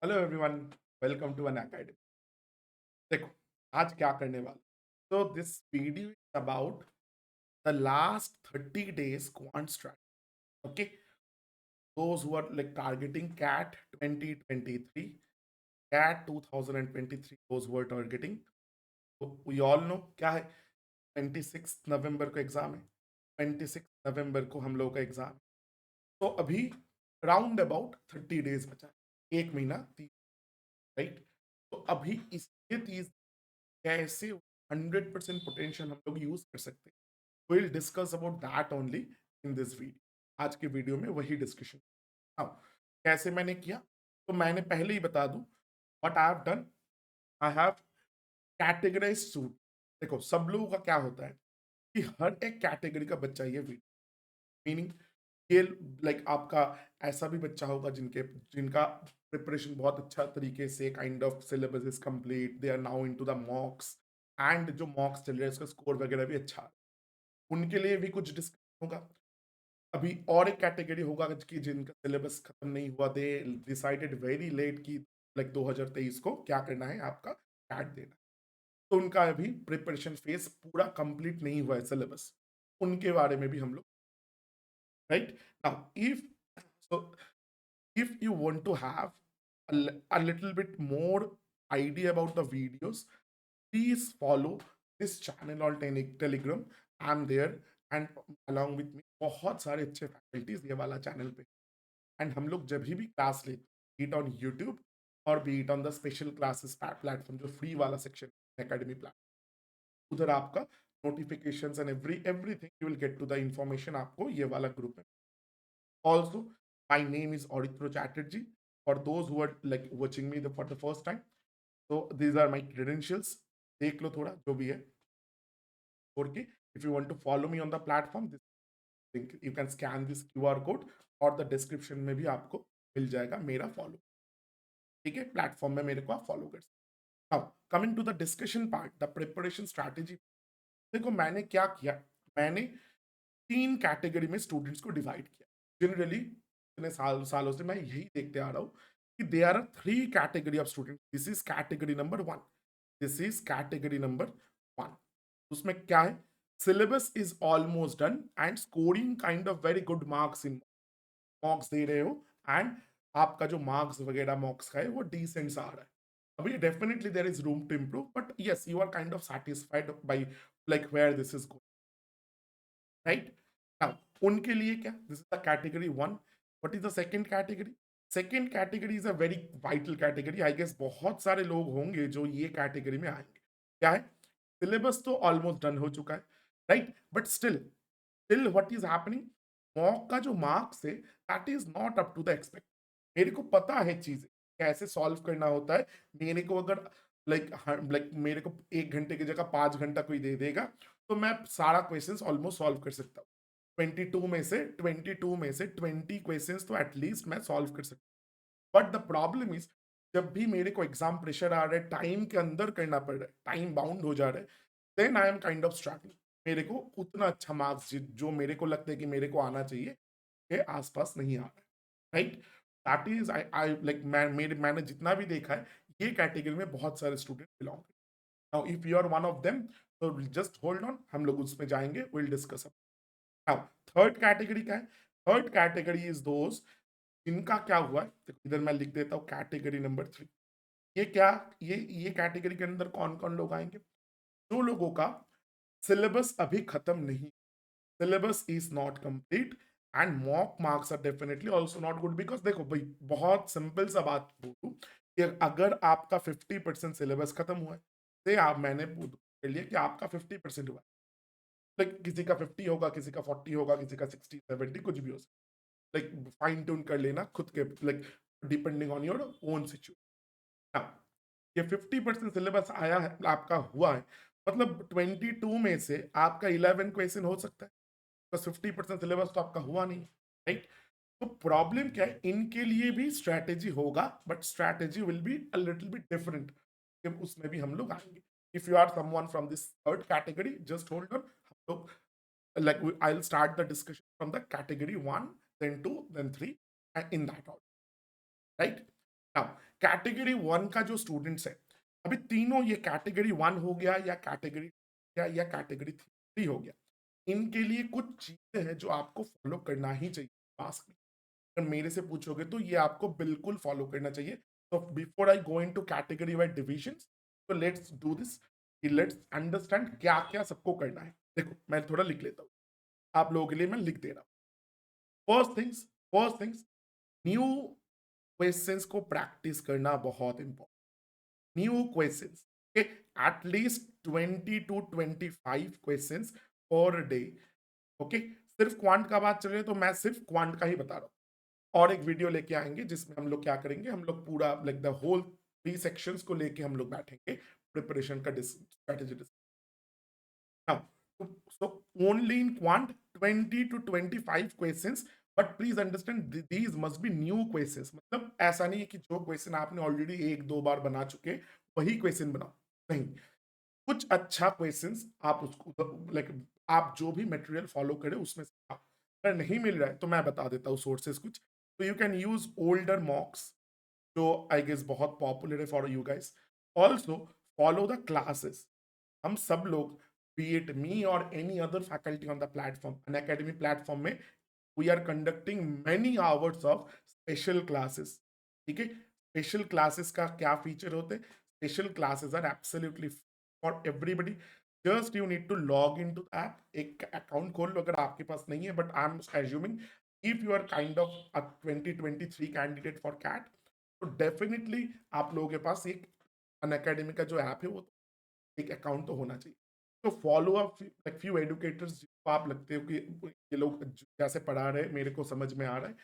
Hello everyone, welcome to Unacademy. देखो, आज क्या करने वाला। तो this video is about the last 30 days quant strategy. Okay, those who are like targeting cat 2023, cat 2023, those who are targeting, we all know क्या है। 26 नवंबर को exam है। 26 नवंबर को हम लोग का एग्जाम है। तो अभी राउंड अबाउट 30 days बचा है, एक महीना 30, राइट। तो अभी इसके 30 कैसे 100% पोटेंशियल हम लोग यूज कर सकते हैं, will discuss about that only in this video. आज के वीडियो में वही डिस्कशन। हाँ, कैसे मैंने किया, तो मैंने पहले ही बता दूं what I have done. I have categorised suit. देखो, सब लोगों का क्या होता है कि हर एक कैटेगरी का बच्चा ये वीडियो, मीनिंग ये लाइक आपका ऐसा भी बच्चा होगा जिनका प्रिपरेशन बहुत अच्छा तरीके से, kind of syllabus is complete, they are now into the mocks, and जो मॉक्स चल रहा है उसका स्कोर वगैरह भी अच्छा है, उनके लिए भी कुछ डिस्कशन होगा। अभी और एक कैटेगरी होगा कि जिनका सिलेबस खत्म नहीं हुआ, दे डिसाइडेड वेरी लेट कि लाइक 2023 को क्या करना है, आपका कैट देना है, तो उनका अभी प्रिपरेशन फेज पूरा कंप्लीट नहीं हुआ है सिलेबस, उनके बारे में भी हम लोग, right. Now if so if you want to have a little bit more idea about the videos, please follow this channel on telegram. I'm there, and along with me बहुत सारे अच्छे फैकल्टीज ये वाला चैनल पे, and हम लोग जब भी क्लास ले, बीट ऑन यूट्यूब और be it on the special classes platform, जो फ्री वाला सेक्शन एकेडमी प्लेटफॉर्म, उधर आपका notifications and everything you will get to the information आपको ये वाला ग्रुप में। Also, my name is Auditro Chatterjee. For those who are like watching me for the first time, so these are my credentials. देख लो थोड़ा जो भी है, okay. If you want to follow me on the platform, this link, you can scan this QR code और the description में भी आपको मिल जाएगा मेरा फॉलो, ठीक है। प्लेटफॉर्म में मेरे को आप फॉलो कर सकते। Now coming to the discussion part, the preparation strategy. देखो मैंने क्या किया, मैंने 3 कैटेगरी में स्टूडेंट्स को डिवाइड किया। जनरली इतने सालों से मैं यही देखते आ रहा हूँ कि they are 3 category of student. This is category number 1, this is category number 1। उसमें क्या है, syllabus is almost done and scoring kind of very good marks in mocks दे रहे हो, एंड आपका जो मार्क्स वगैरह मॉक्स का है वो डिसेंट सा आ रहा है। अभी definitely there is room to improve, but yes you are kind of satisfied by like where this is going, right. Now उनके लिए क्या, this is the category 1। What is the second category? Second category is a very vital category. I guess बहुत सारे लोग होंगे जो ये category में आएंगे। क्या है, सिलेबस तो ऑलमोस्ट डन हो चुका है, right, but still what is happening, mock का जो मार्क्स है that is not up to the expect. मेरे को पता है चीजें कैसे सॉल्व करना होता है। मेरे को अगर लाइक मेरे को 1 घंटे की जगह 5 घंटा कोई दे देगा, तो मैं सारा क्वेश्चंस ऑलमोस्ट सॉल्व कर सकता हूँ। 22 में से 20 क्वेश्चंस तो एटलीस्ट मैं सॉल्व कर सकता हूँ। बट द प्रॉब्लम इज, जब भी मेरे को एग्जाम प्रेशर आ रहा है, टाइम के अंदर करना पड़ रहा है, टाइम बाउंड हो जा रहा है, then I am kind of struggling. मेरे को उतना अच्छा मार्क्स जो मेरे को लगता है कि मेरे को आना चाहिए के आसपास नहीं आ रहा है, right. That is I I like मैंने जितना भी देखा है, ये कैटेगरी में बहुत सारे स्टूडेंट बिलोंग करते हैं। Now if you are one of them, तो जस्ट होल्ड ऑन, हम लोग उसमें जाएंगे, will discuss. Now third category क्या है? थर्ड कैटेगरी इज दोस्त जिनका क्या हुआ है, तो इधर मैं लिख देता हूँ कैटेगरी नंबर 3। ये क्या, ये कैटेगरी के अंदर कौन कौन लोग आएंगे? जो लोगों का सिलेबस अभी खत्म नहीं, syllabus is not complete, and mock marks are definitely also not good. Because देखो भाई, बहुत सिंपल सा बात बोलूं कि अगर आपका 50% सिलेबस खत्म हुआ है, से आप मैंने कर लिया कि आपका 50% हुआ है, लाइक किसी का 50 होगा, किसी का 40 होगा, किसी का 60 70 कुछ भी हो सकता है, लाइक फाइन ट्यून कर लेना खुद के, like depending on your own situation. ये 50% सिलेबस आया है, आपका हुआ है, मतलब 22 में से आपका 11 क्वेश्चन हो सकता है, बस 50% सिलेबस तो आपका हुआ नहीं, राइट। तो प्रॉब्लम क्या है, इनके लिए भी स्ट्रैटेजी होगा, but strategy will be a little bit different. उसमें भी हम लोग आएंगे। If you are someone from this third category, just hold on, हम लोग like I'll start the discussion from the category 1, then 2, then 3, and in that order, right? Now category 1 का जो students है, अभी तीनों ये कैटेगरी 1 हो गया या कैटेगरी या कैटेगरी 3 हो गया, इनके लिए कुछ चीजें हैं जो आपको फॉलो करना ही चाहिए मास्क में। अगर मेरे से पूछोगे तो ये आपको बिल्कुल फॉलो करना चाहिए। तो before I go into category wise divisions, तो let's do this, let's understand क्या क्या सबको करना है। देखो मैं थोड़ा लिख लेता हूँ, आप लोगों के लिए मैं लिख दे रहा हूँ। फर्स्ट थिंग्स, न्यू क्वेश्चंस को प्रैक्टिस करना बहुत important. New questions, okay, at least 20 to 25 questions per day. Okay, सिर्फ क्वांट का बात चल रही है तो मैं सिर्फ क्वांट का ही बता रहा हूँ। और एक वीडियो लेके आएंगे जिसमें हम लोग क्या करेंगे, हम लोग पूरा लाइक द होल 3 सेक्शंस को लेके हम लोग बैठेंगे प्रिपरेशन का strategy. Now, so only in quant 20 to 25 questions, but please understand these must be new questions। मतलब ऐसा नहीं है कि जो क्वेश्चन आपने ऑलरेडी एक दो बार बना चुके वही क्वेश्चन बनाओ, नहीं। कुछ अच्छा क्वेश्चंस आप उसको लाइक आप जो भी मटेरियल फॉलो करें उसमें से अगर नहीं मिल रहा है तो मैं बता देता हूँ सोर्सेस कुछ। तो you can use older mocks, जो आई गेस बहुत पॉपुलर है for you guys. Also follow the classes. हम सब लोग, बी इट मी और any other faculty on the platform, Unacademy platform में we are conducting many hours of special classes. ठीक है, स्पेशल क्लासेस का क्या फीचर होते हैं? Special classes are absolutely for everybody. Just you need to log in to app, एक account खोल लो अगर आपके पास नहीं है, but I am assuming if you are kind of a 2023 candidate for CAT, तो डेफिनेटली आप लोगों के पास एक अन अकेडमी का जो ऐप है वो एक अकाउंट तो होना चाहिए। तो follow up like few educators जिनको आप लगते हो कि ये लोग जैसे पढ़ा रहे मेरे को समझ में आ रहा है,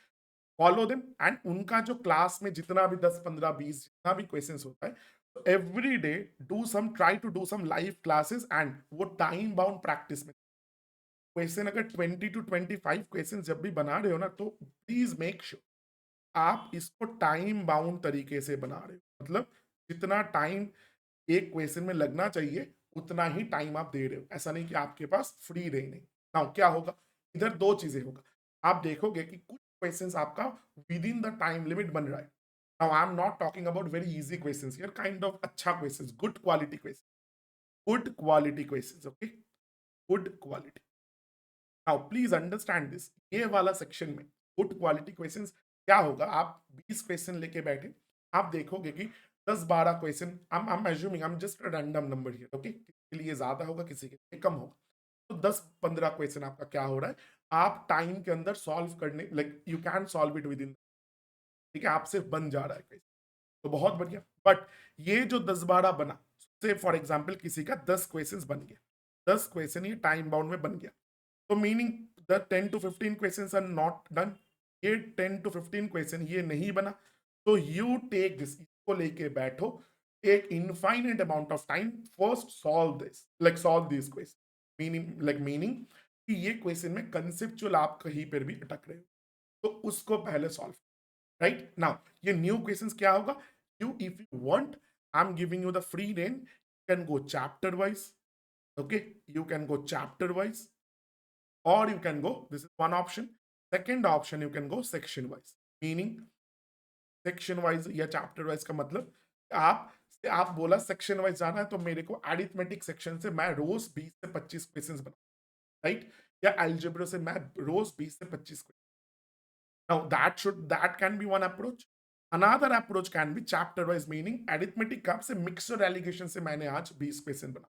फॉलो देम एंड उनका जो क्लास में जितना भी 10 15 20 जितना भी क्वेश्चंस होता है, every day do some, try to do some live classes and वो टाइम बाउंड प्रैक्टिस में। क्वेश्चन अगर 20 to 25 क्वेश्चन जब भी बना रहे हो ना, तो प्लीज मेक श्योर आप इसको टाइम बाउंड तरीके से बना रहे हो। मतलब जितना टाइम एक क्वेश्चन में लगना चाहिए उतना ही टाइम आप दे रहे हो, ऐसा नहीं कि आपके पास फ्री रहे नहीं। नाउ क्या होगा, इधर दो चीजें होगा। आप देखोगे कि कुछ क्वेश्चंस आपका within the time limit बन रहा है। Now I am not talking about very easy questions here, kind of अच्छा questions, good quality question, good quality questions, okay, good quality. Now please understand this, ये वाला section में good quality questions क्या होगा, आप 20 क्वेश्चन लेके बैठे, आप देखोगे कि 10 12 question, I am assuming, I am just a random number here, okay, किसी के लिए ज्यादा होगा किसी के लिए कम होगा। तो 10 15 क्वेश्चन आपका क्या हो रहा है, आप टाइम के अंदर सॉल्व करने, like you can solve it with in, ठीक है, आपसे बन जा रहा है क्वेश्चन, तो बहुत बढ़िया। बट ये जो 10 12 बना, से फॉर एग्जाम्पल किसी का 10 क्वेश्चन बन गया, 10 क्वेश्चन ये टाइम बाउंड में बन गया, तो meaning the 10 to 15 question are not done. ये 10 to 15 क्वेश्चन ये नहीं बना, तो यू टेक दिस, इसको लेके बैठो एक infinite amount of time, first solve this, like solve this question, meaning कि ये क्वेश्चन में कंसेप्चुअल आप कहीं पर भी अटक रहे हो, तो उसको पहले सॉल्व। राइट नाउ ये न्यू क्वेश्चंस क्या होगा, you if you want, I am giving you the free rein, you can go chapter wise, okay, you can go chapter wise, or you can go, this is one option, second option you can go section wise, meaning section wise या chapter wise का मतलब आप बोला section wise जाना है तो मेरे को एरिथमेटिक सेक्शन से मैं रोज 20 से 25 क्वेश्चंस बना, राइट, या अलजेब्रा से मैं रोज 20 से 25 question. Now that can be one approach। another approach can be chapter wise, meaning arithmetic का से मिक्सर एलिगेशन से मैंने आज 20 क्वेश्चन बना,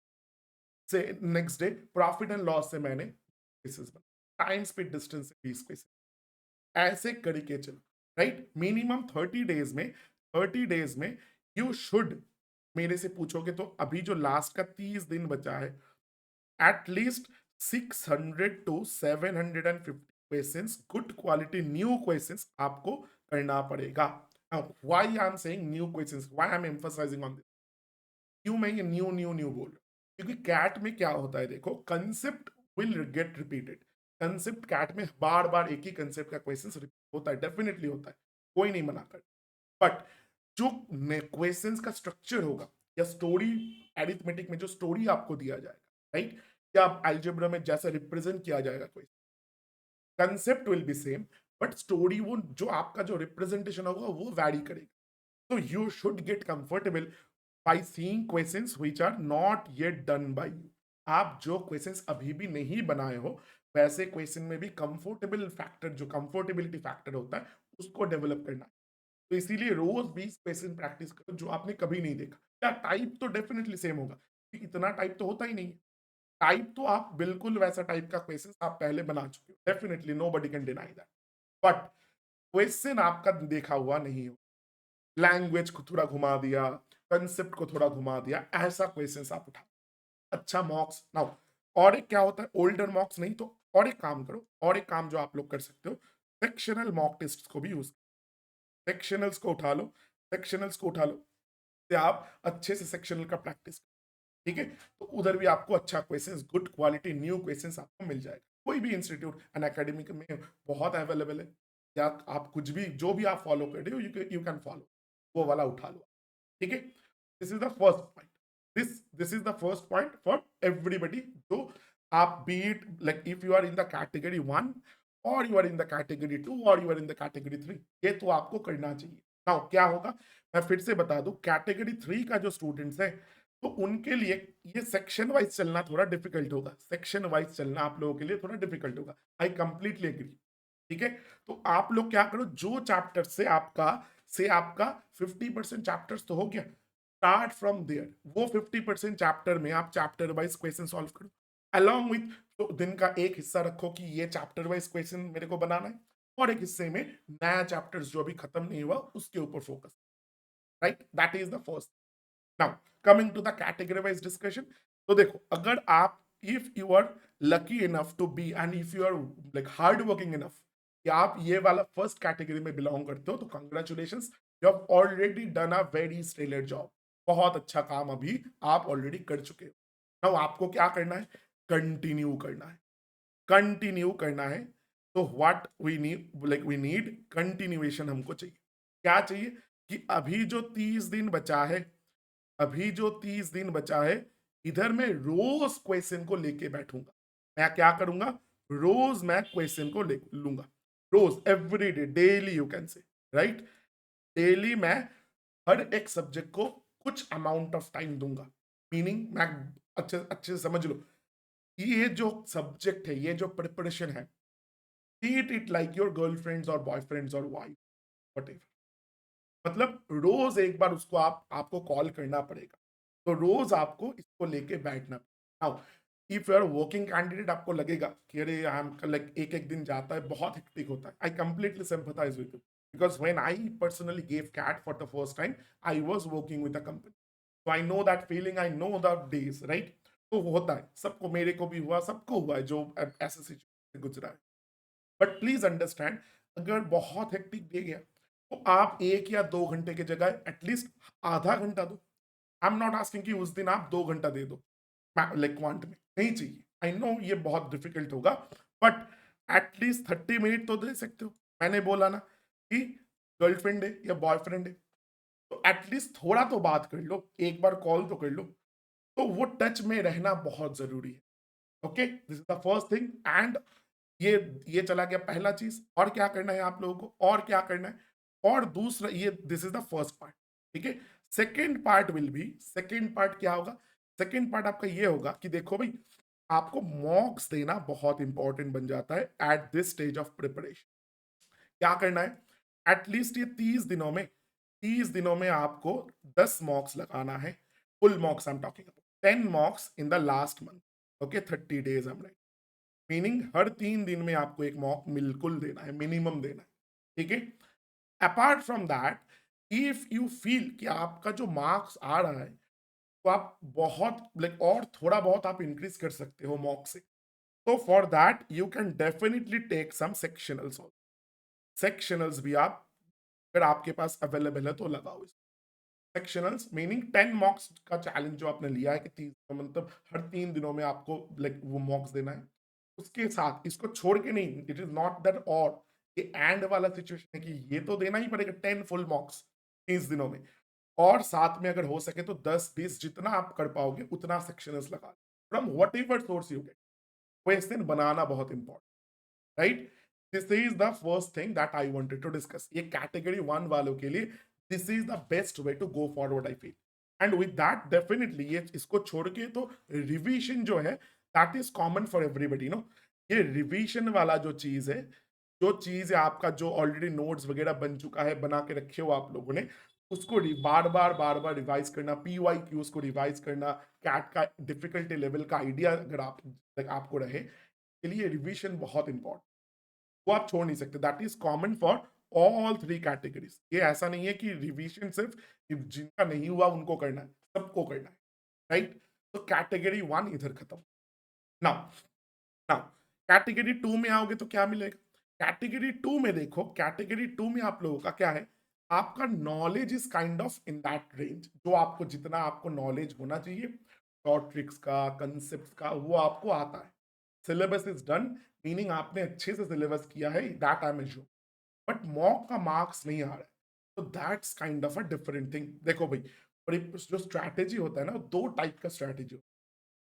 से next day profit and loss से मैंने केसेस बना, टाइम स्पीड डिस्टेंस से 20 केसेस, ऐसे करके चलो, राइट। मिनिमम 30 डेज में यू शुड, मेरे से पूछोगे तो अभी जो लास्ट का 30 दिन बचा है, at least 600 to 750 questions, good quality new questions आपको करना पड़ेगा। Why I am saying new questions, why I am emphasising on this, क्यों मैं ये न्यू न्यू न्यू बोल रहा हूँ, क्योंकि कैट में क्या होता है, देखो concept will get repeated, concept CAT में बार बार एक ही कंसेप्ट का क्वेश्चन होता है, डेफिनेटली होता है, कोई नहीं मना कर, बट जो क्वेश्चंस का स्ट्रक्चर होगा या स्टोरी, एरिथमेटिक में जो स्टोरी आपको दिया जाएगा, राइट, या अलजेब्रा में जैसा रिप्रेजेंट किया जाएगा question, concept will be same, but story वो जो आपका जो रिप्रेजेंटेशन होगा वो वैरी करेगा। So you should get comfortable by seeing questions which are not yet done by you. आप जो क्वेश्चंस अभी भी नहीं बनाए हो वैसे क्वेश्चन में भी कंफर्टेबल फैक्टर, जो कंफर्टेबिलिटी फैक्टर होता है, उसको डेवलप करना है। तो इसीलिए रोज 20 क्वेश्चन प्रैक्टिस करो जो आपने कभी नहीं देखा। क्या टाइप तो डेफिनेटली सेम होगा, इतना टाइप तो होता ही नहीं है। टाइप तो आप बिल्कुल वैसा टाइप का क्वेश्चन आप पहले बना चुके हो, definitely nobody can deny that. But question आपका देखा हुआ नहीं हो, लैंग्वेज को थोड़ा घुमा दिया, कंसेप्ट को थोड़ा घुमा दिया, ऐसा क्वेश्चन आप उठा। अच्छा मॉक्स नाउ, और एक क्या होता है, ओल्डर मॉक्स नहीं तो और एक काम करो, और एक काम जो आप लोग कर सकते हो, सेक्शनल मॉक टेस्ट को भी यूज, सेक्शनल्स को उठा लो, सेक्शनल्स को उठा लो, से आप अच्छे से सेक्शनल का प्रैक्टिस, ठीक है। तो उधर भी आपको अच्छा questions, good quality new questions आपको मिल जाएगा। कोई भी इंस्टीट्यूट एंड एकेडमिक में बहुत अवेलेबल है, या आप कुछ भी जो भी आप फॉलो कर रहे हो यू कैन फॉलो, वो वाला उठा लो, ठीक है। This is the first point, this is the first point for everybody. जो आप be it like if you are in the category 1 और you are in the category 2 और you are in the category 3, ये तो आपको करना चाहिए। नाउ क्या होगा, मैं फिर से बता दूं, कैटेगरी 3 का जो स्टूडेंट्स है तो उनके लिए ये सेक्शन वाइज चलना थोड़ा डिफिकल्ट होगा, सेक्शन वाइज चलना आप लोगों के लिए थोड़ा डिफिकल्ट होगा, आई कंप्लीटली एग्री, ठीक है। तो आप लोग क्या करो, जो चैप्टर से आपका 50% चैप्टर्स तो हो गया, स्टार्ट फ्रॉम देयर, वो 50% चैप्टर में आप चैप्टर वाइज क्वेश्चन सॉल्व करो, अलॉन्ग विथ, तो दिन का एक हिस्सा रखो कि ये चैप्टर वाइज क्वेश्चन मेरे को बनाना है, और एक हिस्से में नया चैप्टर्स जो अभी खत्म नहीं हुआ उसके ऊपर focus, right, that is the first. Now coming to the category wise discussion, तो देखो अगर आप, if you are lucky enough to be and if you are like hard working enough कि आप ये वाला फर्स्ट कैटेगरी में बिलोंग करते हो, तो congratulations, you have already done a very stellar job, बहुत अच्छा काम अभी आप ऑलरेडी कर चुके हो। नाउ आपको क्या करना है, कंटिन्यू करना है, कंटिन्यू करना है। तो what we need, like we need continuation, हमको चाहिए, क्या चाहिए कि अभी जो 30 दिन बचा है, अभी जो 30 दिन बचा है, इधर मैं रोज क्वेश्चन को लेके बैठूंगा, मैं क्या करूंगा, रोज मैं क्वेश्चन को ले लूंगा, रोज, every day, daily you can say, right, daily मैं हर एक सब्जेक्ट को कुछ अमाउंट ऑफ टाइम दूंगा, मीनिंग मैं, अच्छे अच्छे से समझ लो, ये जो सब्जेक्ट है, ये जो प्रिपरेशन है, treat it like your girlfriends और बॉयफ्रेंड्स और वाइफ, वट, मतलब रोज एक बार उसको आपको कॉल करना पड़ेगा, तो रोज आपको इसको लेके बैठना। Now if you are working candidate, आपको लगेगा कि अरे हम लाइक एक एक दिन जाता है, बहुत हेक्टिक होता है, I completely sympathise with you, because when I personally gave CAT for the first time, I was working with a company, so I know that feeling, I know the days, right. तो वो होता है सबको, मेरे को भी हुआ, सबको हुआ है जो ऐसे सिचुएशन से गुजरा है। बट प्लीज अंडरस्टैंड, अगर बहुत हेक्टिक दे गया तो आप 1 या 2 घंटे की जगह एटलीस्ट आधा घंटा दो। आई एम नॉट आस्किंग कि उस दिन आप 2 घंटा दे दो, लाइक क्वांट में नहीं चाहिए, आई नो ये बहुत डिफिकल्ट होगा, बट एटलीस्ट 30 मिनट तो दे सकते हो। मैंने बोला ना कि गर्लफ्रेंड है या बॉयफ्रेंड है, तो एटलीस्ट थोड़ा तो बात कर लो, एक बार कॉल तो कर लो, तो वो टच में रहना बहुत जरूरी है। Okay, this is the first thing, and ये ये चला गया पहला चीज। और क्या करना है आप लोगों को, और क्या करना है, और दूसरा, ये this is the first part, ठीक है। Second part will be, second part क्या होगा, सेकेंड पार्ट आपका ये होगा कि देखो भाई, आपको मॉक्स देना बहुत इंपॉर्टेंट बन जाता है at this stage of preparation. क्या करना है, एटलीस्ट ये 30 दिनों में आपको 10 मॉक्स लगाना है, full मॉक्स I am talking about, 10 मॉक्स in the last month, okay, 30 days हम, मीनिंग हर 3 दिन में आपको एक मॉक बिल्कुल देना है, मिनिमम देना है, ठीक है। Apart from that, if you feel कि आपका जो मार्क्स आ रहा है, तो आप बहुत लाइक और थोड़ा बहुत आप इंक्रीज कर सकते हो मॉक से, तो for that you can definitely take some sectionals, sectionals भी आप, अगर आपके पास अवेलेबल है तो लगाओ। सेक्शनल्स मीनिंग 10 मॉक्स का चैलेंज जो आपने लिया है कि मतलब हर 3 दिनों में आपको लाइक वो मॉक्स देना है, उसके साथ इसको छोड़ के नहीं, इट इज नॉट दैट, और ये एंड वाला सिचुएशन है कि ये तो देना ही पड़ेगा 10 फुल मॉक्स 30 दिनों में, और साथ में अगर हो सके तो 10-20 जितना आप कर पाओगे उतना सेक्शनल्स लगा, from whatever source you get, question बनाना बहुत important, right. This is the first thing that I wanted to discuss, ये कैटेगरी 1 वालों के लिए this is the best way to go forward I feel. And with that definitely ये इसको छोड़ के तो रिवीजन जो है that is common for everybody no. ये रिवीजन वाला जो चीज है, जो चीज है आपका जो ऑलरेडी नोट्स वगैरह बन चुका है, बना के रखे हो आप लोगों ने, उसको बार बार रिवाइज करना, पीवाई क्यूज को रिवाइज करना, कैट का डिफिकल्टी लेवल का आइडिया अगर आप आपको रहे, के लिए रिवीजन बहुत इंपॉर्टेंट, वो आप छोड़ नहीं सकते। That is common for all three categories. ये ऐसा नहीं है कि रिवीजन सिर्फ जिनका नहीं हुआ उनको करना है, सबको करना है, राइट। तो कैटेगरी 1 इधर खत्म। नाउ नाउ कैटेगरी 2 में आओगे तो क्या मिलेगा? कैटेगरी 2 में देखो, कैटेगरी 2 में आप लोगों का क्या है, आपका knowledge is kind of in that range, जो आपको जितना आपको नॉलेज होना चाहिए शॉर्ट ट्रिक्स का, कंसेप्ट का, वो आपको आता है। सिलेबस इज डन, मीनिंग आपने अच्छे से सिलेबस किया है, that I M assure. But mock का मार्क्स नहीं आ रहा है, तो that's kind of a different thing. देखो भाई, जो स्ट्रैटेजी होता है ना, दो टाइप का स्ट्रैटेजी,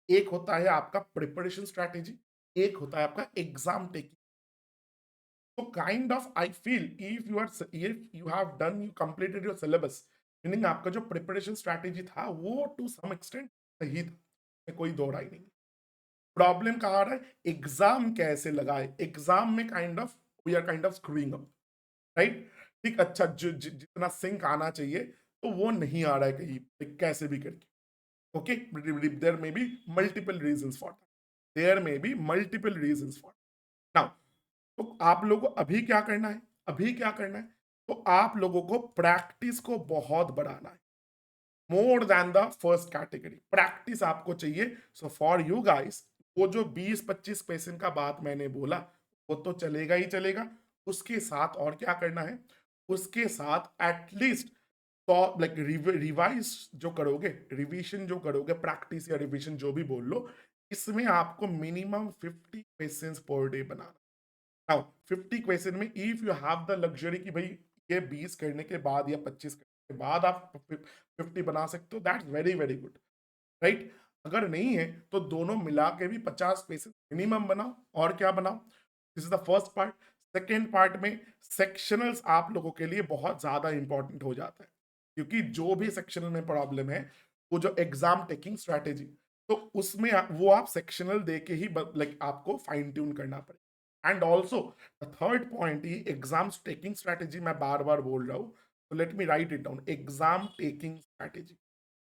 एक होता है आपका प्रिपरेशन स्ट्रैटेजी, एक होता है आपका एग्जाम टेकिंग। तो kind of I feel if you have done, you completed your syllabus, meaning आपका जो प्रिपरेशन स्ट्रैटेजी था वो टू सम एक्सटेंट सही था, कोई दो राय नहीं। प्रॉब्लम कहाँ आ रहा है, एग्जाम कैसे लगाए, एग्जाम में kind of we are kind of screwing up, right. ठीक, अच्छा जितना सिंक आना चाहिए तो वो नहीं आ रहा है कहीं, कैसे भी करके। Okay, there may be multiple reasons for that, there may be multiple reasons for. Now, तो आप लोगों को अभी क्या करना है, अभी क्या करना है, तो आप लोगों को प्रैक्टिस को बहुत बढ़ाना है, more than the first category practice आपको चाहिए। सो फॉर यू गाइस, वो जो 20-25 क्वेश्चन का बात मैंने बोला वो तो चलेगा ही चलेगा, उसके साथ और क्या करना है, उसके साथ एटलीस्ट तो लाइक रिवाइज जो करोगे, रिवीजन जो करोगे, प्रैक्टिस या रिवीजन जो भी बोल लो, इसमें आपको मिनिमम 50 क्वेश्चंस पर डे बनाना। नाउ 50 क्वेश्चन में if you have the luxury कि भाई ये 20 करने के बाद या 25 करने के बाद आप 50 बना सकते हो, that's very very good, right. अगर नहीं है तो दोनों मिला के भी 50 क्वेश्चन मिनिमम बनाओ, और क्या बनाओ। This is the first part. Second part में सेक्शनल्स आप लोगों के लिए बहुत ज्यादा इंपॉर्टेंट हो जाता है, क्योंकि जो भी सेक्शनल में प्रॉब्लम है, वो जो एग्जाम टेकिंग स्ट्रैटेजी, तो उसमें वो आप सेक्शनल दे के ही लाइक आपको फाइन ट्यून करना पड़ेगा। And also the third point, ये एग्जाम टेकिंग स्ट्रैटेजी मैं बार बार बोल रहा हूँ, तो let me right it down, exam taking strategy,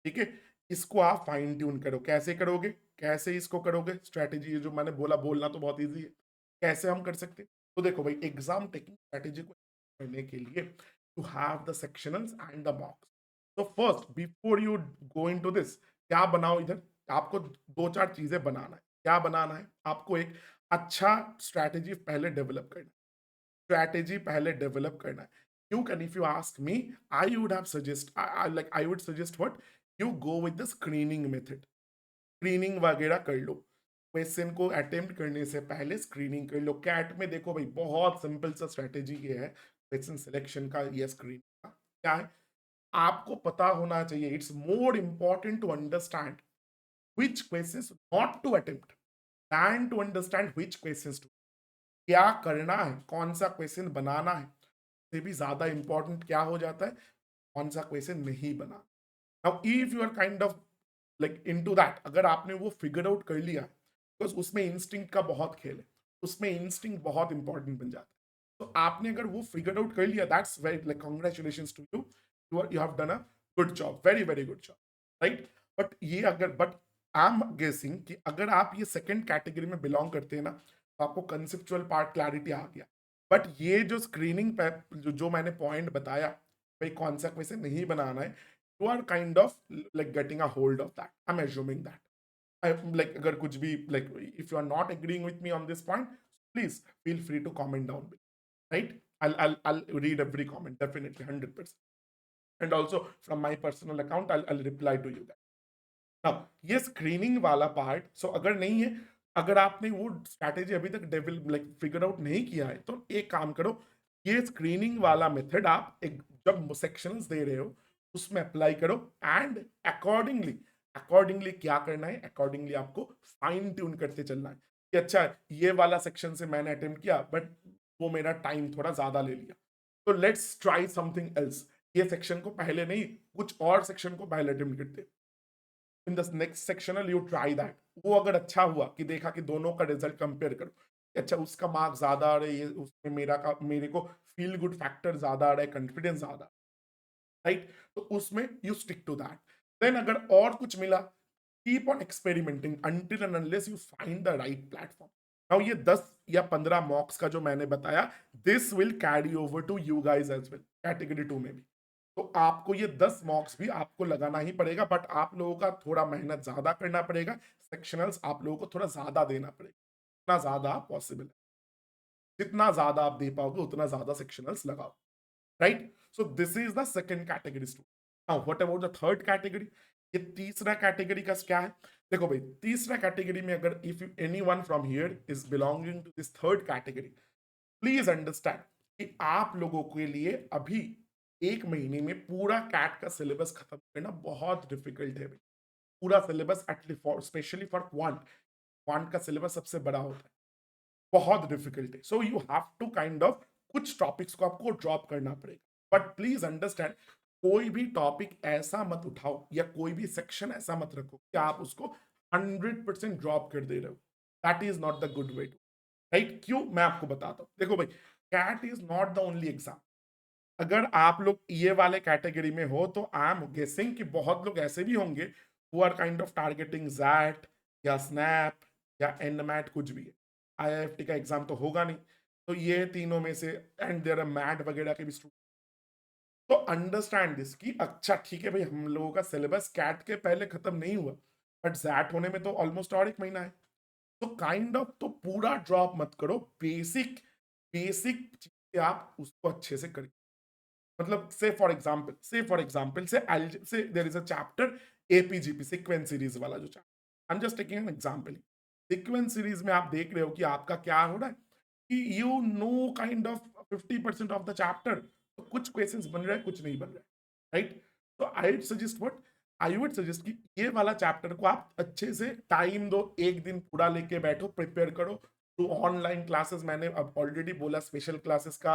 ठीक है। इसको आप फाइन ट्यून करो, कैसे करोगे, कैसे इसको करोगे स्ट्रैटेजी, जो मैंने बोला, बोलना तो बहुत इजी है, कैसे हम कर सकते हैं। तो देखो भाई, एग्जाम टेकिंग स्ट्रैटेजी को करने के लिए to have the sectionals and the mocks. तो first before you go into this, क्या बनाओ इधर, आपको दो चार चीजें बनाना है। क्या बनाना है आपको, एक अच्छा स्ट्रैटेजी पहले डेवलप करना है, स्ट्रैटेजी पहले डेवलप करना है। You can, if you ask me, I would suggest what, you go with the screening method। Screening वगैरह कर लो, क्वेश्चन को अटेम्प्ट करने से पहले स्क्रीनिंग कर लो। कैट में देखो भाई, बहुत सिंपल सा स्ट्रेटेजी ये है क्वेश्चन सिलेक्शन का या स्क्रीनिंग का। क्या है, आपको पता होना चाहिए, it's more important to understand which questions not to attempt than to understand which questions to। क्या करना है, कौन सा क्वेश्चन बनाना है, से भी ज्यादा इंपॉर्टेंट क्या हो जाता है, कौन सा क्वेश्चन नहीं बना। Now if you are kind of like into that, अगर आपने वो फिगर आउट कर लिया, बिकॉज उसमें इंस्टिंक्ट का बहुत खेल है, उसमें इंस्टिंक्ट बहुत इंपॉर्टेंट बन जाता है। तो आपने अगर वो फिगर आउट कर लिया, that's very like congratulations to you, you have done a good job, very very good job, right. But ये अगर, बट आई एम गेसिंग कि अगर आप ये सेकंड कैटेगरी में बिलोंग करते हैं ना, तो आपको कंसेप्चुअल पार्ट क्लैरिटी आ गया। बट ये जो स्क्रीनिंग पे जो मैंने पॉइंट बताया, भाई कौन सा क्वेश्चन नहीं बनाना है, you are kind of like getting a hold of that, I am assuming that. Like अगर कुछ भी like if you are not agreeing with me on this point, please feel free to comment down, right. I'll read every comment definitely 100%, and also from my personal account I'll reply to you that। now ये screening वाला part, सो अगर नहीं है, अगर आपने वो strategy अभी तक डेवलप लाइक फिगर आउट नहीं किया है, तो एक काम करो, ये स्क्रीनिंग वाला मेथड आप एक जब सेक्शंस दे रहे हो उसमें अप्लाई करो, एंड अकॉर्डिंगली अकॉर्डिंगली क्या करना है, अकॉर्डिंगली आपको फाइन ट्यून करते चलना है कि अच्छा ये वाला सेक्शन से मैंने अटेम्प्ट किया, बट वो मेरा टाइम थोड़ा ज्यादा ले लिया, तो लेट्स ट्राई समथिंग एल्स। ये सेक्शन को पहले नहीं, कुछ और सेक्शन को पहले अटेम्प्ट करते। In the next sectional you try that. वो अगर अच्छा हुआ कि देखा कि दोनों का रिजल्ट कंपेयर करो, अच्छा उसका मार्क्स ज्यादा आ रहे हैं, उसमें मेरे को फील गुड फैक्टर ज्यादा आ रहा है, कॉन्फिडेंस ज्यादा, राइट, तो उसमें you stick to that. Then अगर और कुछ मिला, keep on experimenting until and unless you find the right platform. Now ये 10 या 15 मॉक्स का जो मैंने बताया, this will carry over to you guys as well category 2 में भी। तो आपको ये 10 मॉक्स भी आपको लगाना ही पड़ेगा, बट आप लोगों का थोड़ा मेहनत ज्यादा करना पड़ेगा, सेक्शनल्स आप लोगों को थोड़ा ज्यादा देना पड़ेगा, जितना ज्यादा पॉसिबल है, जितना ज्यादा आप दे पाओगे उतना ज्यादा सेक्शनल्स लगाओ, right. So this is the second category student. Now what about the third category, ये तीसरा कैटेगरी का क्या है। देखो भाई, तीसरा कैटेगरी में अगर if you anyone from here is belonging to this third category, please understand कि आप लोगों के लिए अभी एक महीने में पूरा कैट का सिलेबस खत्म करना बहुत डिफिकल्ट है भाई। पूरा syllabus at least for specially for quant, quant का सिलेबस सबसे बड़ा होता है, बहुत डिफिकल्ट है। So you have to kind of कुछ टॉपिक्स को आपको ड्रॉप करना पड़ेगा, बट प्लीज अंडरस्टैंड कोई भी टॉपिक ऐसा मत उठाओ या कोई भी सेक्शन ऐसा मत रखो कि आप उसको 100% ड्रॉप कर दे रहे हो। That is not the good way to, right. क्यों, मैं आपको बताता हूं। देखो भाई, CAT is not the only exam. अगर आप लोग ये वाले कैटेगरी में हो तो आई एम गेसिंग कि बहुत लोग ऐसे भी होंगे who are kind of targeting XAT या स्नैप या एनमैट, कुछ भी है। आईआईएफटी का एग्जाम तो होगा नहीं, तो ये तीनों में से, एंड देयर आर मैट वगैरह के भी स्टूडेंट। तो अंडरस्टैंड दिस कि अच्छा ठीक है भाई, हम लोगों का सिलेबस कैट के पहले खत्म नहीं हुआ, बट जैट होने में तो ऑलमोस्ट और एक महीना है। तो काइंड ऑफ तो पूरा ड्रॉप मत करो, बेसिक बेसिक चीजें आप उसको अच्छे से करें। मतलब से there is a chapter AP GP sequence series वाला जो chapter, I am just taking an example. Sequence series में आप देख रहे हो कि आपका क्या हो रहा है कि you know kind of 50% of the chapter, तो कुछ क्वेश्चंस बन रहे हैं, कुछ नहीं बन रहे, राइट। तो आई वुड सजेस्ट कि ये वाला चैप्टर को आप अच्छे से टाइम दो, एक दिन पूरा लेके बैठो, प्रिपेयर करो। तो ऑनलाइन क्लासेस मैंने अब ऑलरेडी बोला, स्पेशल क्लासेस का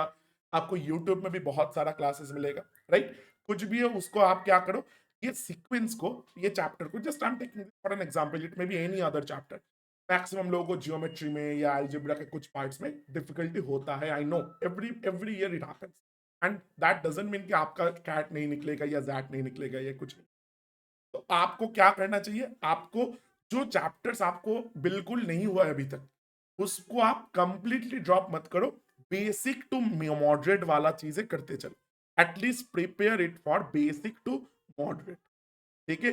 आपको यूट्यूब में भी बहुत सारा क्लासेस मिलेगा, राइट। कुछ भी है उसको आप क्या करो, ये सीक्वेंस को, ये चैप्टर को, just I am taking for an example, it may be any other chapter. Maximum लोगों को जियोमेट्री में या अलजेब्रा के कुछ पार्ट्स में डिफिकल्टी होता है, I know, every year it happens, and that doesn't mean कि आपका कैट नहीं निकलेगा या जैट नहीं निकलेगा या कुछ नहीं। तो आपको क्या करना चाहिए, आपको जो चैप्टर्स आपको बिल्कुल नहीं हुआ है अभी तक, उसको आप कंप्लीटली ड्रॉप मत करो, बेसिक टू मॉडरेट वाला चीजें करते चलो। At least prepare it for basic to moderate, ठीक है।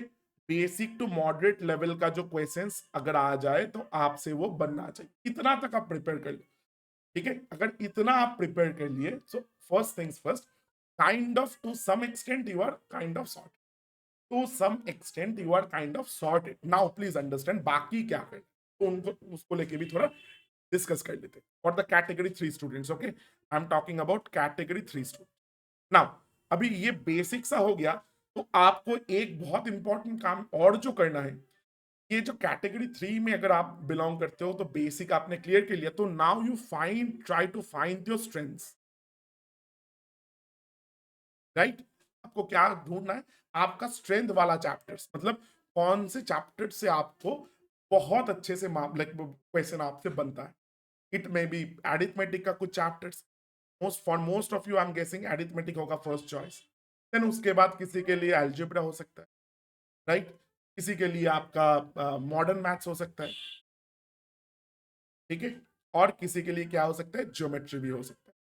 बेसिक टू मॉडरेट लेवल का जो क्वेश्चंस अगर आ जाए तो आपसे वो बनना चाहिए, इतना तक आप प्रिपेयर कर लो, ठीक है। अगर इतना आप प्रिपेयर कर लिए, so first things first, kind of to some extent you are kind of sort, to some extent you are kind of sorted. Now please understand बाकी क्या कर, तो उनको उसको लेके भी थोड़ा डिस्कस कर लेते हैं। For the category 3 students, okay, I am talking about category 3 student. Now अभी ये बेसिक सा हो गया, तो आपको एक बहुत इंपॉर्टेंट काम और जो करना है, ये जो कैटेगरी 3 में अगर आप बिलोंग करते हो तो बेसिक आपने क्लियर कर लिया, तो now you find, try to find your strengths, right. आपको क्या ढूंढना है, आपका स्ट्रेंथ वाला चैप्टर्स, मतलब कौन से चैप्टर से आपको बहुत अच्छे से लाइक क्वेश्चन आपसे बनता है। इट मे बी एरिथमेटिक का कुछ chapters, for most of you I am guessing arithmetic होगा फर्स्ट चॉइस। देन उसके बाद किसी के लिए अलजेब्रा हो सकता है, राइट, किसी के लिए आपका मॉडर्न मैथ्स हो सकता है, ठीक है, और किसी के लिए क्या हो सकता है, ज्योमेट्री भी हो सकता है,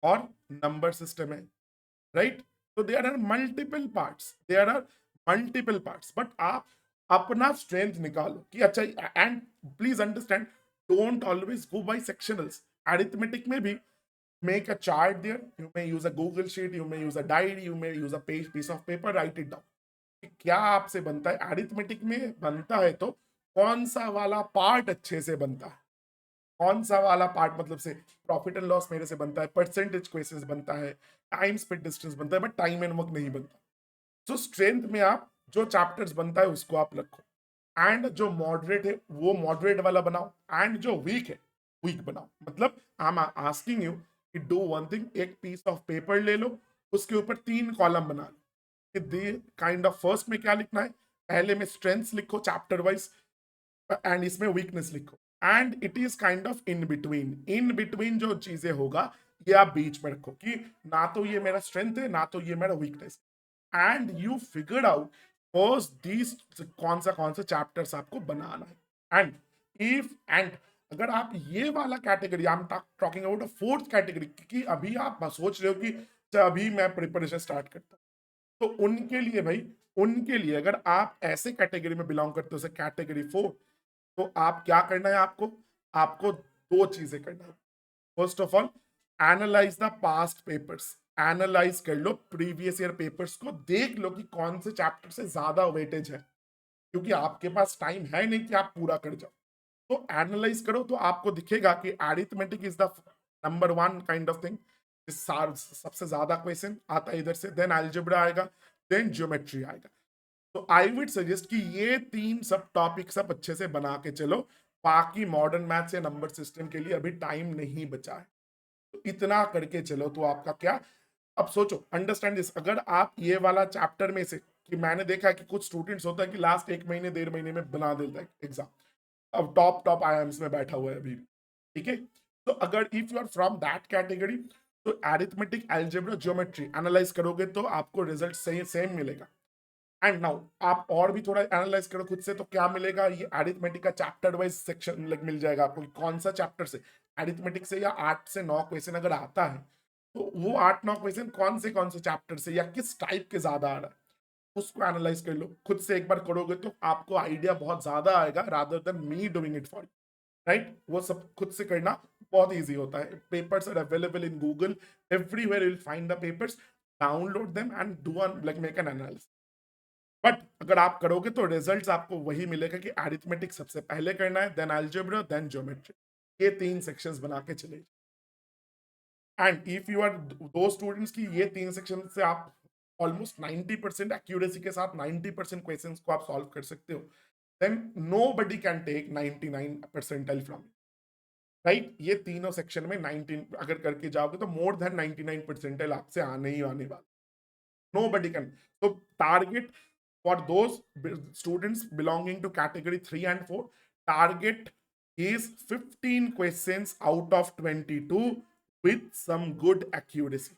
और नंबर सिस्टम है, राइट। तो there are multiple parts, there are multiple parts, but आप अपना स्ट्रेंथ निकालो कि अच्छा। And please understand, don't always go by sectionals. Arithmetic में भी make a chart there, you may use a Google sheet, you may use a diary, you may use a piece of paper, write it down कि क्या आपसे बनता है। Arithmetic में बनता है तो कौन सा वाला पार्ट अच्छे से बनता है, कौन सा वाला पार्ट, मतलब से प्रॉफिट एंड लॉस मेरे से बनता है, परसेंटेज क्वेश्चंस बनता है, टाइम स्पीड डिस्टेंस बनता है, बट टाइम एंड वर्क नहीं बनता। सो स्ट्रेंथ में आप जो चैप्टर्स बनता है उसको आप रखो, एंड जो मॉडरेट है वो मॉडरेट वाला बनाओ, एंड जो वीक है वीक बनाओ। मतलब आई एम आस्किंग यू कि डू वन थिंग, एक पीस ऑफ पेपर ले लो, उसके ऊपर 3 कॉलम बना लो कि दे काइंड ऑफ फर्स्ट में क्या लिखना है, पहले में स्ट्रेंथ्स लिखो चैप्टर वाइज एंड इसमें वीकनेस लिखो and it is kind of in between जो चीजें होगा ये आप बीच में रखो कि ना तो ये मेरा स्ट्रेंथ है ना तो ये मेरा weakness, and you figure out first these कौन सा चैप्टर्स आपको बनाना है एंड इफ एंड अगर आप ये वाला category I am talking about a fourth category कि अभी आप सोच रहे हो कि अच्छा, अभी मैं प्रिपरेशन स्टार्ट करता हूं, तो उनके लिए भाई उनके लिए अगर आप ऐसे कैटेगरी में बिलोंग करते हो कैटेगरी 4, तो आप क्या करना है, आपको आपको 2 चीजें करना है। First of all analyse the past papers, analyse कर लो प्रीवियस ईयर पेपर्स को, देख लो कि कौन से चैप्टर से ज्यादा वेटेज है, क्योंकि आपके पास टाइम है नहीं कि आप पूरा कर जाओ। तो एनालाइज करो तो आपको दिखेगा कि arithmetic is the number 1 kind of thing, सबसे ज्यादा क्वेश्चन आता है इधर से, देन अलजेब्रा आएगा, देन ज्योमेट्री आएगा। तो आई वुड सजेस्ट कि ये 3 सब टॉपिक सब अच्छे से बना के चलो, बाकी मॉडर्न मैथ्स या नंबर सिस्टम के लिए अभी टाइम नहीं बचा है, तो इतना करके चलो तो आपका क्या, अब सोचो अंडरस्टैंड दिस, अगर आप ये वाला चैप्टर में से, कि मैंने देखा कि कुछ स्टूडेंट्स होता है कि लास्ट 1 महीने 1.5 महीने में बना देता है एग्जाम, अब टॉप आईआईएम्स में बैठा हुआ है अभी, ठीक है। तो अगर if you are from that category, तो एरिथमेटिक अलजेब्रा ज्योमेट्री एनालाइज करोगे तो आपको रिजल्ट सही सेम मिलेगा। एंड नाउ आप और भी थोड़ा एनालाइज करो खुद से, तो क्या मिलेगा, ये अरिथमेटिक का चैप्टर वाइज सेक्शन मिल जाएगा आपको, कौन सा चैप्टर से अरिथमेटिक से या 8 से 9 क्वेश्चन अगर आता है, तो वो 8-9 क्वेश्चन कौन से चैप्टर से या किस टाइप के ज्यादा आ रहा है, उसको एनालाइज कर लो खुद से। एक बार करोगे तो आपको आइडिया बहुत ज्यादा आएगा, rather than me doing it for you, right. वो सब खुद से करना बहुत ईजी होता है। Papers are available in Google, everywhere you will find the papers, download them and do like make an analysis. But अगर आप करोगे तो रिजल्ट्स आपको वही मिलेगा कि अरिथमेटिक सबसे पहले करना है, देन अलजेब्रा, देन ज्योमेट्री, ये 3 सेक्शंस बना के चले। एंड इफ यू आर दो स्टूडेंट्स की ये 3 सेक्शन से आप ऑलमोस्ट 90% एक्यूरेसी के साथ 90% क्वेश्चंस को आप सॉल्व कर सकते हो, then nobody can take 99 percentile from, right. ये तीनों सेक्शन में 19 अगर करके जाओगे तो मोर देन 99 परसेंटाइल आपसे आने ही आने वाला, nobody can. So target for those students belonging to category 3 and 4, target is 15 questions out of 22 with some good accuracy,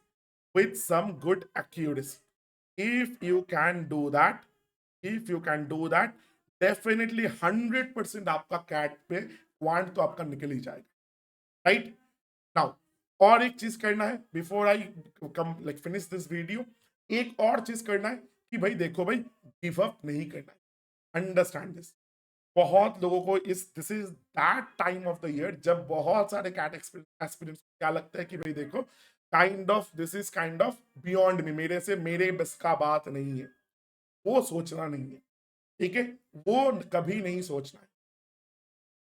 with some good accuracy. If you can do that, if you can do that, definitely 100% आपका cat पे quant तो आपका निकल ही जाएगा, right. Now और एक चीज करना है before I come like finish this video, एक और चीज करना है कि भाई देखो भाई, गिव अप नहीं करना है, अंडरस्टैंड दिस। बहुत लोगों को this is that time of the year जब बहुत सारे कैट एस्पिरेंट्स क्या लगता है कि भाई देखो kind of this is kind of beyond me, मेरे से मेरे बस का बात नहीं है, वो सोचना नहीं है, ठीक है, वो कभी नहीं सोचना है।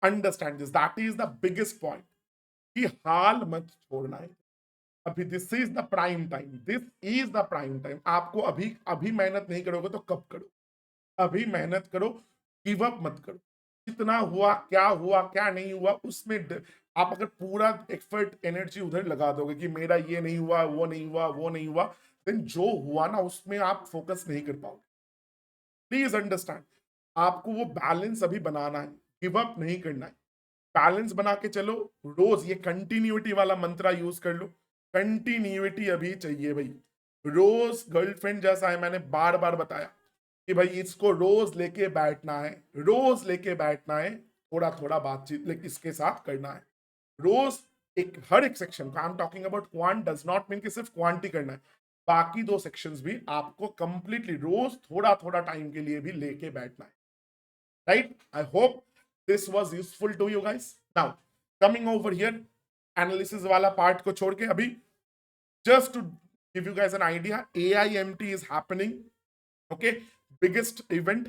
Understand this, that is the biggest point, कि हाल मत छोड़ना है। अभी this is the prime time, this is the prime time. आपको अभी अभी मेहनत नहीं करोगे तो कब करो, अभी मेहनत करो, गिव अप मत करो। कितना हुआ क्या नहीं हुआ उसमें आप अगर पूरा एफर्ट एनर्जी उधर लगा दोगे कि मेरा ये नहीं हुआ वो नहीं हुआ, देन जो हुआ ना उसमें आप फोकस नहीं कर पाओगे। प्लीज अंडरस्टैंड, आपको वो बैलेंस अभी बनाना है, गिव अप नहीं करना है, बैलेंस बना के चलो। रोज ये कंटिन्यूटी वाला मंत्रा यूज कर लो, कंटिन्यूटी अभी चाहिए भाई। रोज गर्लफ्रेंड जैसा है, मैंने बार बार बताया कि भाई इसको रोज लेके बैठना है, रोज लेके बैठना है, थोड़ा थोड़ा बातचीत लेकिन इसके साथ करना है रोज। एक हर एक सेक्शन का I am talking about quant does not mean कि सिर्फ क्वांट ही करना है, बाकी 2 सेक्शंस भी आपको कंप्लीटली रोज थोड़ा थोड़ा टाइम के लिए भी लेके बैठना है, right. I hope this was useful to you guys. Now coming over here, analysis वाला पार्ट को छोड़ के अभी just to give you guys an idea, AIMT is happening, okay, biggest event,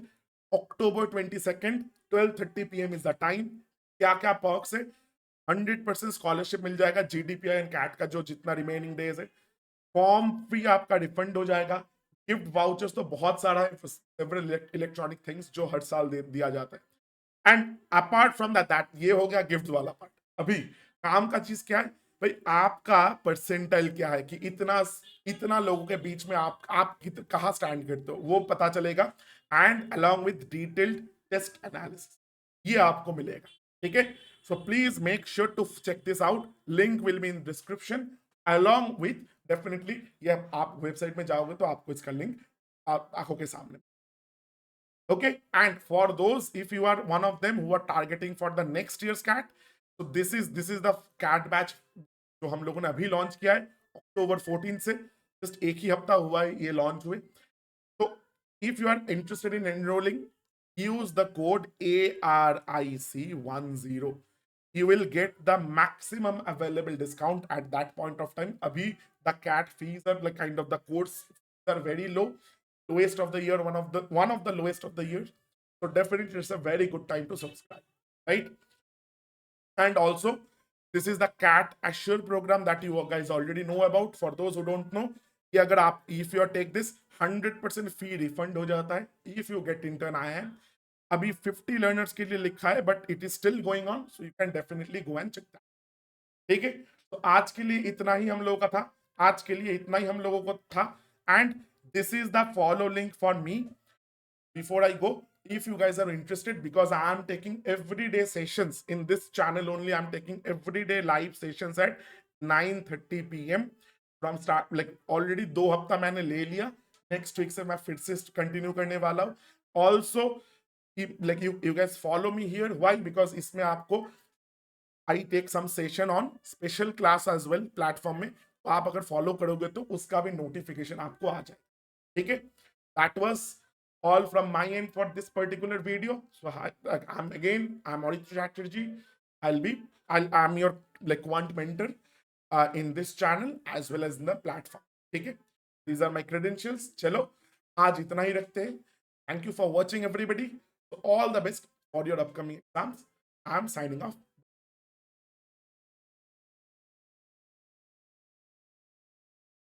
October 22nd, 12:30 PM is the time। क्या क्या perks है, 100% scholarship मिल जाएगा, GDPI and cat का जो जितना रिमेनिंग डेज है, फॉर्म भी आपका रिफंड हो जाएगा, गिफ्ट वाउचर्स तो बहुत सारा है, सेवरल इलेक्ट्रॉनिक थिंग्स जो हर साल दिया जाता है। एंड अपार्ट फ्रॉम दैट ये हो गया गिफ्ट वाला पार्ट। अभी काम का चीज क्या है भाई आपका परसेंटाइल क्या है कि इतना इतना लोगों के बीच में आप कहाँ स्टैंड करते हो वो पता चलेगा, and along with detailed test analysis ये आपको मिलेगा, ठीक है। So please make sure to check this out, link will be in description along with, definitely ये आप वेबसाइट में जाओगे तो आपको इसका लिंक आप आंखों के सामने। Okay, and for those, if you are one of them who are targeting for the next year's cat, so this is the cat batch जो हम लोगों ने अभी लॉन्च किया है अक्टूबर 14 से, जस्ट एक ही हफ्ता हुआ है ये लॉन्च हुए। तो if you are interested in enrolling, use the code ARIC10, you will get the maximum available discount at that point of time. Abhi the cat fees are like kind of the course are very low, lowest of the year, one of the lowest of the year. So definitely it's a very good time to subscribe, right? And also this is the cat assure program that you guys already know about. For those who don't know, कि अगर आप if you take this 100% fee refund हो जाता है if you get intern IIM. अभी 50 learners के लिए लिखा है but it is still going on, so you can definitely go and check that, ठीक है। तो आज के लिए इतना ही हम लोगों का था, आज के लिए इतना ही हम लोगों को था, and this is the follow link for me before I go. If you guys are interested, because I am taking everyday sessions in this channel only, I'm taking everyday live sessions at 9:30 p.m. from start, like already 2 हफ्ता मैंने ले लिया, next week से मैं फिर से continue करने वाला हूँ। Also like you guys follow me here, why? Because इसमें आपको I take some session on special class as well platform में, तो आप अगर फॉलो करोगे तो उसका भी नोटिफिकेशन आपको आ जाए, ठीक है। That was all from my end for this particular video. So I'm Aditya Chatterjee. I'm your like quant mentor in this channel as well as in the platform, ठीक है। These are my credentials. चलो आज इतना ही रखते हैं। Thank you for watching everybody. So all the best for your upcoming exams. I'm signing off.